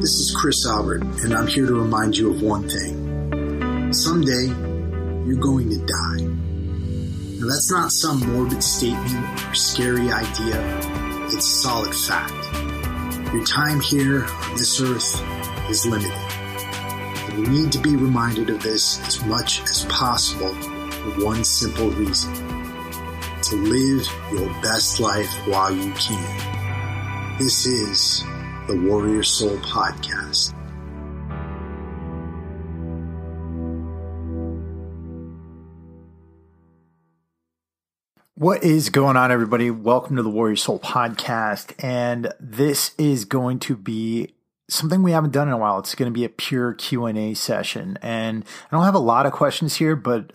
This is Chris Albert, and I'm here to remind you of one thing. Someday, you're going to die. Now, that's not some morbid statement or scary idea. It's a solid fact. Your time here on this earth is limited. And you need to be reminded of this as much as possible for one simple reason. To live your best life while you can. This is the Warrior Soul Podcast. What is going on, everybody? Welcome to the Warrior Soul Podcast. And this is going to be something we haven't done in a while. It's going to be a pure Q&A session. And I don't have a lot of questions here, but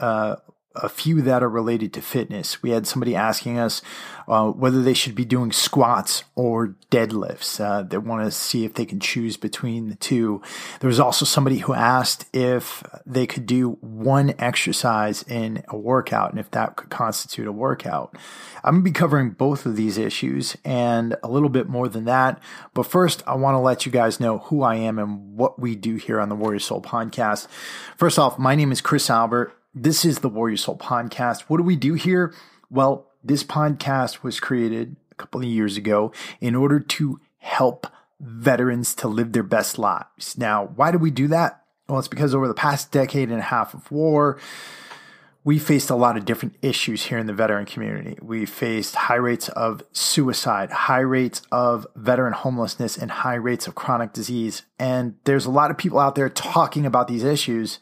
a few that are related to fitness. We had somebody asking us whether they should be doing squats or deadlifts. They want to see if they can choose between the two. There was also somebody who asked if they could do one exercise in a workout and if that could constitute a workout. I'm going to be covering both of these issues and a little bit more than that. But first, I want to let you guys know who I am and what we do here on the Warrior Soul Podcast. First off, my name is Chris Albert. This is the Warrior Soul Podcast. What do we do here? Well, this podcast was created a couple of years ago in order to help veterans to live their best lives. Now, why do we do that? Well, it's because over the past decade and a half of war, we faced a lot of different issues here in the veteran community. We faced high rates of suicide, high rates of veteran homelessness, and high rates of chronic disease. And there's a lot of people out there talking about these issues,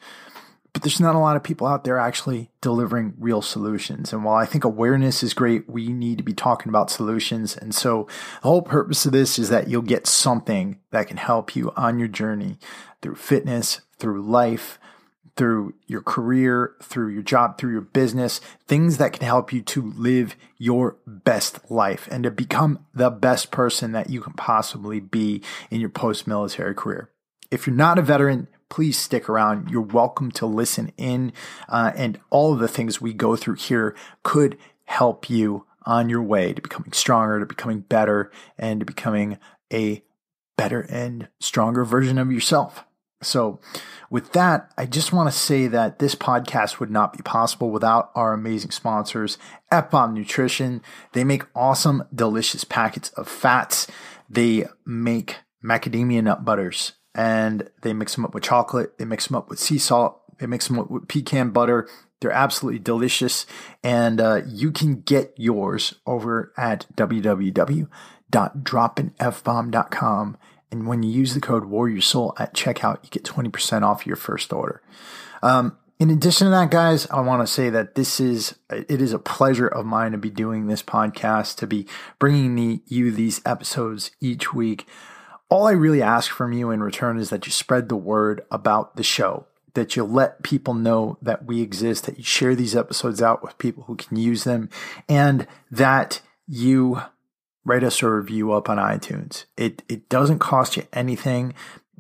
but there's not a lot of people out there actually delivering real solutions. And while I think awareness is great, we need to be talking about solutions. And so the whole purpose of this is that you'll get something that can help you on your journey through fitness, through life, through your career, through your job, through your business, things that can help you to live your best life and to become the best person that you can possibly be in your post-military career. If you're not a veteran, please stick around. You're welcome to listen in, and all of the things we go through here could help you on your way to becoming stronger, to becoming better, and to becoming a better and stronger version of yourself. So with that, I just want to say that this podcast would not be possible without our amazing sponsors, F-Bomb Nutrition. They make awesome, delicious packets of fats. They make macadamia nut butters. And they mix them up with chocolate. They mix them up with sea salt. They mix them up with pecan butter. They're absolutely delicious. And you can get yours over at www.droppinfbomb.com. And when you use the code WarriorSoul at checkout, you get 20% off your first order. In addition to that, guys, I want to say that it is a pleasure of mine to be doing this podcast, to be bringing you these episodes each week. All I really ask from you in return is that you spread the word about the show, that you let people know that we exist, that you share these episodes out with people who can use them, and that you write us a review up on iTunes. It doesn't cost you anything.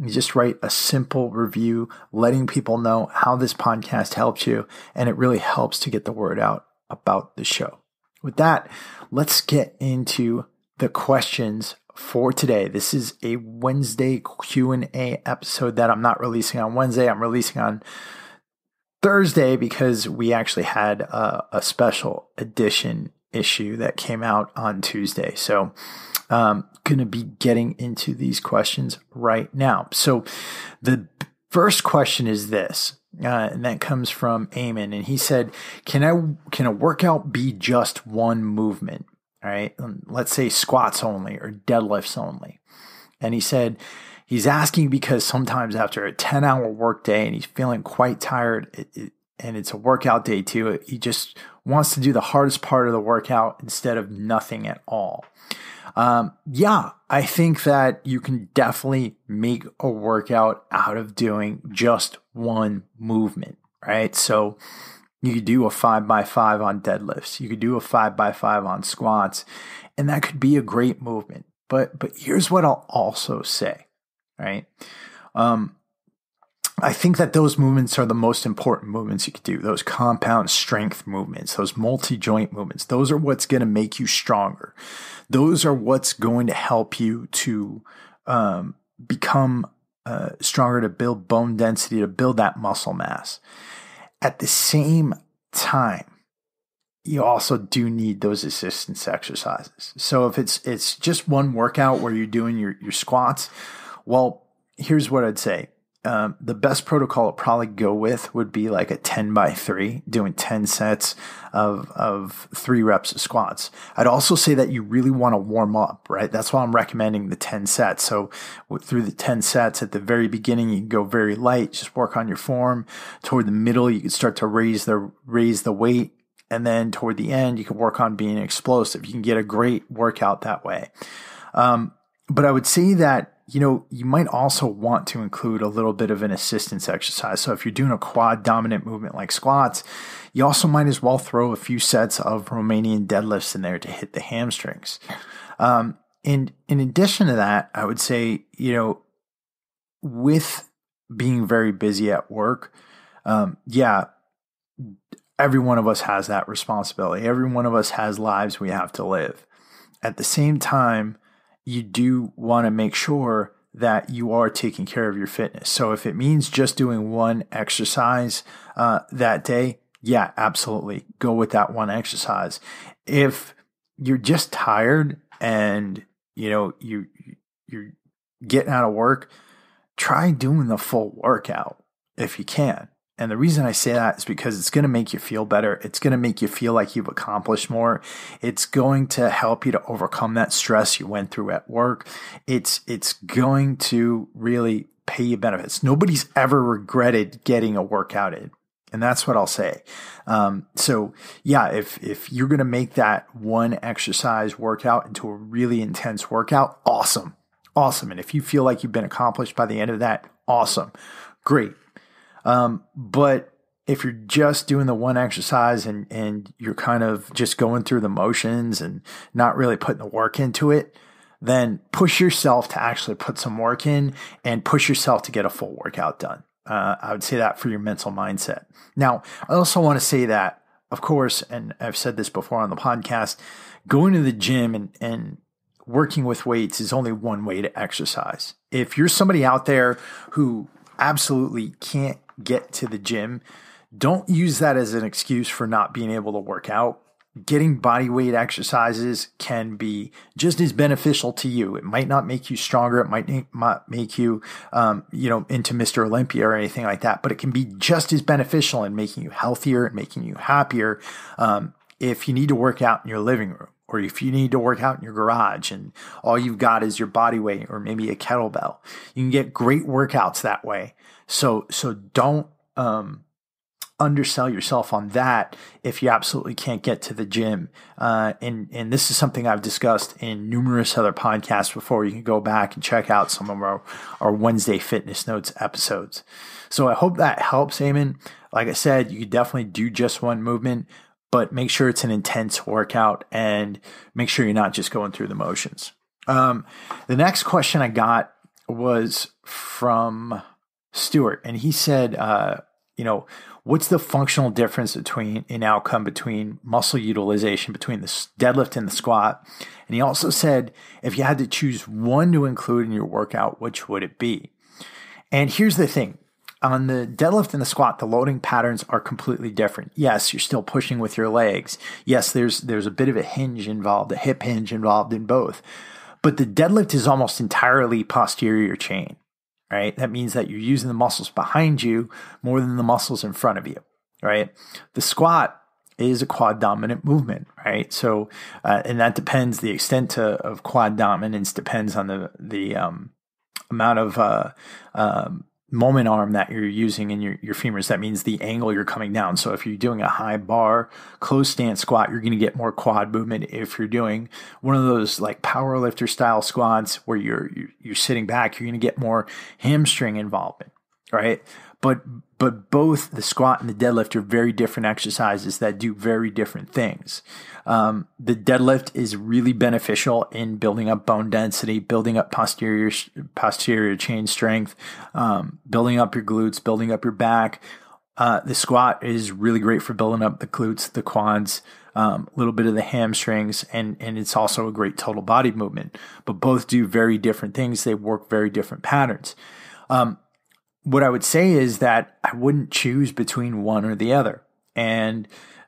You just write a simple review letting people know how this podcast helps you, and it really helps to get the word out about the show. With that, let's get into the questions for today. This is a Wednesday Q&A episode that I'm not releasing on Wednesday. I'm releasing on Thursday because we actually had a special edition issue that came out on Tuesday. So I'm going to be getting into these questions right now. So the first question is this, and that comes from Eamon. And he said, can a workout be just one movement? All right, let's say squats only or deadlifts only. And he said he's asking because sometimes after a 10-hour work day and he's feeling quite tired and it's a workout day too, he just wants to do the hardest part of the workout instead of nothing at all. Yeah, I think that you can definitely make a workout out of doing just one movement, right? So you could do a 5x5 on deadlifts. You could do a 5x5 on squats, and that could be a great movement. But here's what I'll also say, right? I think that those movements are the most important movements you could do. Those compound strength movements, those multi-joint movements, those are what's going to make you stronger. Those are what's going to help you to become stronger, to build bone density, to build that muscle mass. At the same time, you also do need those assistance exercises. So if it's just one workout where you're doing your squats, well, here's what I'd say. The best protocol to probably go with would be like a 10x3, doing 10 sets of 3 reps of squats. I'd also say that you really want to warm up, right? That's why I'm recommending the 10 sets. So through the 10 sets at the very beginning, you can go very light, just work on your form. Toward the middle, you can start to raise the weight. And then toward the end, you can work on being explosive. You can get a great workout that way. But I would say that, you might also want to include a little bit of an assistance exercise. So if you're doing a quad dominant movement like squats, you also might as well throw a few sets of Romanian deadlifts in there to hit the hamstrings. In addition to that, I would say, with being very busy at work, every one of us has that responsibility. Every one of us has lives we have to live. At the same time, you do want to make sure that you are taking care of your fitness. So if it means just doing one exercise that day, yeah, absolutely. Go with that one exercise. If you're just tired and, you're getting out of work, try doing the full workout if you can. And the reason I say that is because it's going to make you feel better. It's going to make you feel like you've accomplished more. It's going to help you to overcome that stress you went through at work. It's going to really pay you benefits. Nobody's ever regretted getting a workout in. And that's what I'll say. If you're going to make that one exercise workout into a really intense workout, awesome. And if you feel like you've been accomplished by the end of that, awesome. Great. But if you're just doing the one exercise and you're kind of just going through the motions and not really putting the work into it, then push yourself to actually put some work in and push yourself to get a full workout done. I would say that for your mental mindset. Now, I also want to say that, of course, and I've said this before on the podcast, going to the gym and working with weights is only one way to exercise. If you're somebody out there who absolutely can't get to the gym, don't use that as an excuse for not being able to work out. Getting body weight exercises can be just as beneficial to you. It might not make you stronger. It might not make you, into Mr. Olympia or anything like that, but it can be just as beneficial in making you healthier and making you happier. If you need to work out in your living room, or if you need to work out in your garage and all you've got is your body weight or maybe a kettlebell, you can get great workouts that way. So don't undersell yourself on that if you absolutely can't get to the gym. And this is something I've discussed in numerous other podcasts before. You can go back and check out some of our Wednesday Fitness Notes episodes. So I hope that helps, Eamon. Like I said, you could definitely do just one movement, but make sure it's an intense workout and make sure you're not just going through the motions. The next question I got was from Stuart, and he said, what's the functional difference in outcome between muscle utilization between the deadlift and the squat? And he also said, if you had to choose one to include in your workout, which would it be? And here's the thing. On the deadlift and the squat, the loading patterns are completely different. Yes, you're still pushing with your legs. Yes, there's a bit of a hinge involved, a hip hinge involved in both. But the deadlift is almost entirely posterior chain, right? That means that you're using the muscles behind you more than the muscles in front of you, right? The squat is a quad dominant movement, right? So, and that depends, the extent of quad dominance depends on the amount of moment arm that you're using in your femurs. That means the angle you're coming down. So if you're doing a high bar, close stance squat, you're going to get more quad movement. If you're doing one of those like power lifter style squats where you're sitting back, you're going to get more hamstring involvement, right? But both the squat and the deadlift are very different exercises that do very different things. The deadlift is really beneficial in building up bone density, building up posterior chain strength, building up your glutes, building up your back, The squat is really great for building up the glutes, the quads, a little bit of the hamstrings, and it's also a great total body movement. But both do very different things. They work very different patterns. What I would say is that I wouldn't choose between one or the other. And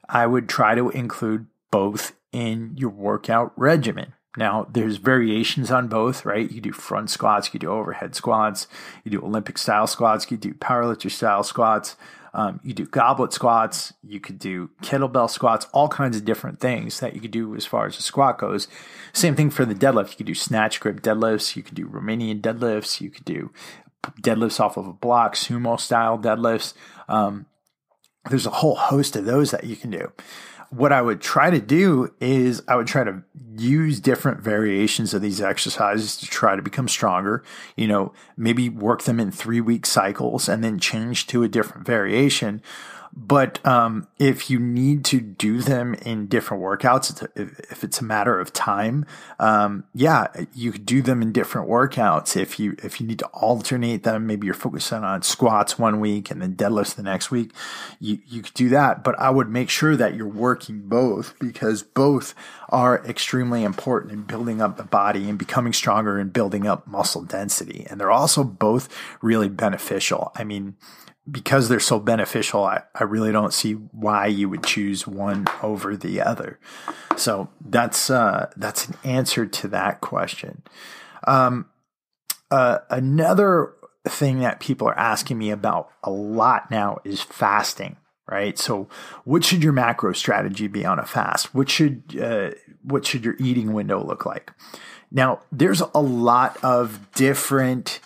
I would try to include both in your workout regimen. Now, there's variations on both, right? You do front squats, you do overhead squats, you do Olympic style squats, you do powerlifter style squats, you do goblet squats, you could do kettlebell squats, all kinds of different things that you could do as far as the squat goes. Same thing for the deadlift. You could do snatch grip deadlifts, you could do Romanian deadlifts, you could do deadlifts off of a block, sumo style deadlifts. There's a whole host of those that you can do. What I would try to do is I would try to use different variations of these exercises to try to become stronger. Maybe work them in 3-week cycles and then change to a different variation. But if you need to do them in different workouts, if it's a matter of time, you could do them in different workouts. If you need to alternate them, maybe you're focusing on squats one week and then deadlifts the next week, you could do that. But I would make sure that you're working both, because both are extremely important in building up the body and becoming stronger and building up muscle density. And they're also both really beneficial. I mean, because they're so beneficial, I really don't see why you would choose one over the other. So that's an answer to that question. Another thing that people are asking me about a lot now is fasting, right? So what should your macro strategy be on a fast? What should your eating window look like? Now, there's a lot of different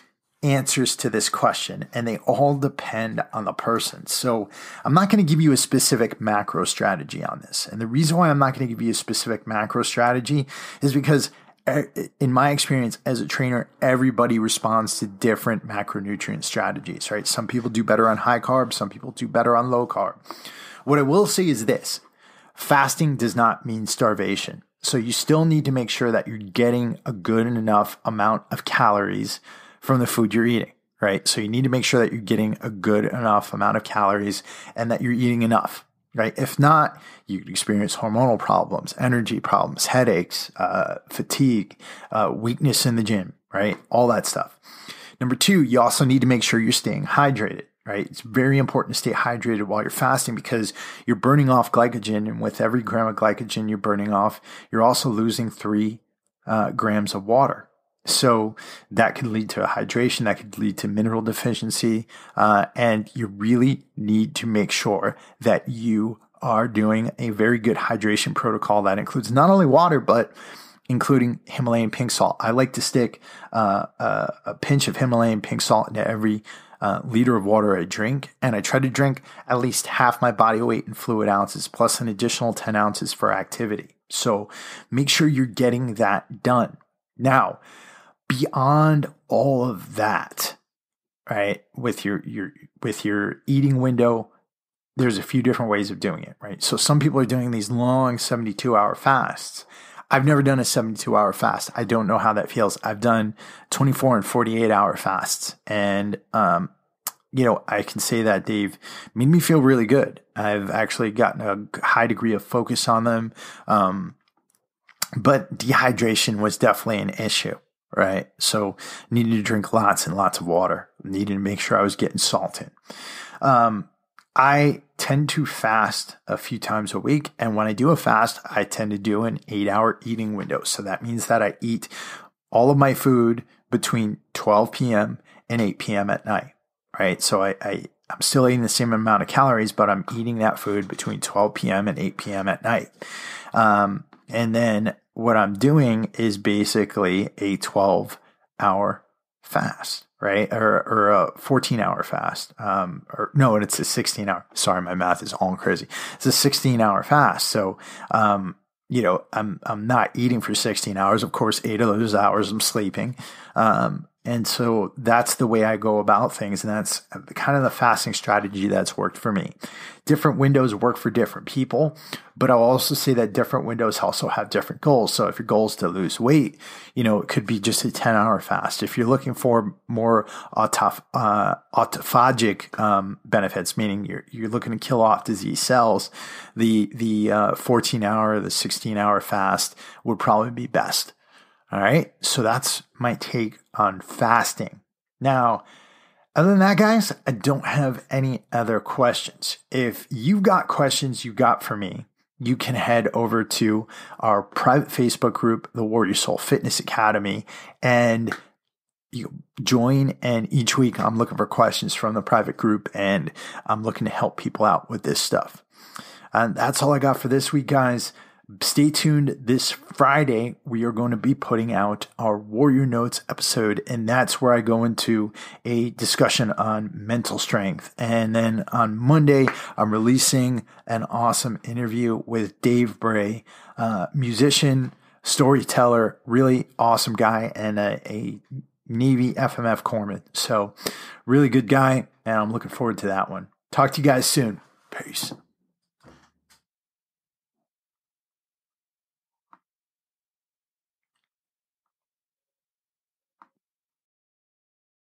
answers to this question, and they all depend on the person. So I'm not going to give you a specific macro strategy on this. And the reason why I'm not going to give you a specific macro strategy is because in my experience as a trainer, everybody responds to different macronutrient strategies, right? Some people do better on high carb. Some people do better on low carb. What I will say is this: fasting does not mean starvation. So you still need to make sure that you're getting a good enough amount of calories from the food you're eating, right? So you need to make sure that you're getting a good enough amount of calories and that you're eating enough, right? If not, you experience hormonal problems, energy problems, headaches, fatigue, weakness in the gym, right? All that stuff. Number 2, you also need to make sure you're staying hydrated, right? It's very important to stay hydrated while you're fasting, because you're burning off glycogen, and with every gram of glycogen you're burning off, you're also losing 3 grams of water. So that could lead to a hydration, that could lead to mineral deficiency, and you really need to make sure that you are doing a very good hydration protocol that includes not only water, but including Himalayan pink salt. I like to stick a pinch of Himalayan pink salt into every liter of water I drink, and I try to drink at least half my body weight in fluid ounces, plus an additional 10 ounces for activity. So make sure you're getting that done. Now, beyond all of that, right, with your eating window, there's a few different ways of doing it, right? So some people are doing these long 72-hour fasts. I've never done a 72-hour fast. I don't know how that feels. I've done 24 and 48-hour fasts, and I can say that they've made me feel really good. I've actually gotten a high degree of focus on them, but dehydration was definitely an issue. Right. So needed to drink lots and lots of water. Needed to make sure I was getting salt in. I tend to fast a few times a week. And when I do a fast, I tend to do an 8-hour eating window. So that means that I eat all of my food between 12 p.m. and 8 p.m. at night. Right. So I'm still eating the same amount of calories, but I'm eating that food between 12 p.m. and 8 p.m. at night. And then what I'm doing is basically a 12-hour fast, right? Or a 14-hour fast. It's a 16-hour. Sorry, my math is all crazy. It's a 16-hour fast. So, I'm not eating for 16 hours. Of course, 8 of those hours I'm sleeping. And so that's the way I go about things. And that's kind of the fasting strategy that's worked for me. Different windows work for different people, but I'll also say that different windows also have different goals. So if your goal is to lose weight, it could be just a 10-hour fast. If you're looking for more autophagic benefits, meaning you're looking to kill off disease cells, the 14-hour, the 16-hour fast would probably be best. All right. So that's my take on fasting. Now, other than that, guys, I don't have any other questions. If you've got questions you got for me, you can head over to our private Facebook group, the Warrior Soul Fitness Academy, and you join. And each week I'm looking for questions from the private group, and I'm looking to help people out with this stuff. And that's all I got for this week, guys. Stay tuned. This Friday, we are going to be putting out our Warrior Notes episode, and that's where I go into a discussion on mental strength. And then on Monday, I'm releasing an awesome interview with Dave Bray, musician, storyteller, really awesome guy, and a Navy FMF corpsman. So really good guy, and I'm looking forward to that one. Talk to you guys soon. Peace.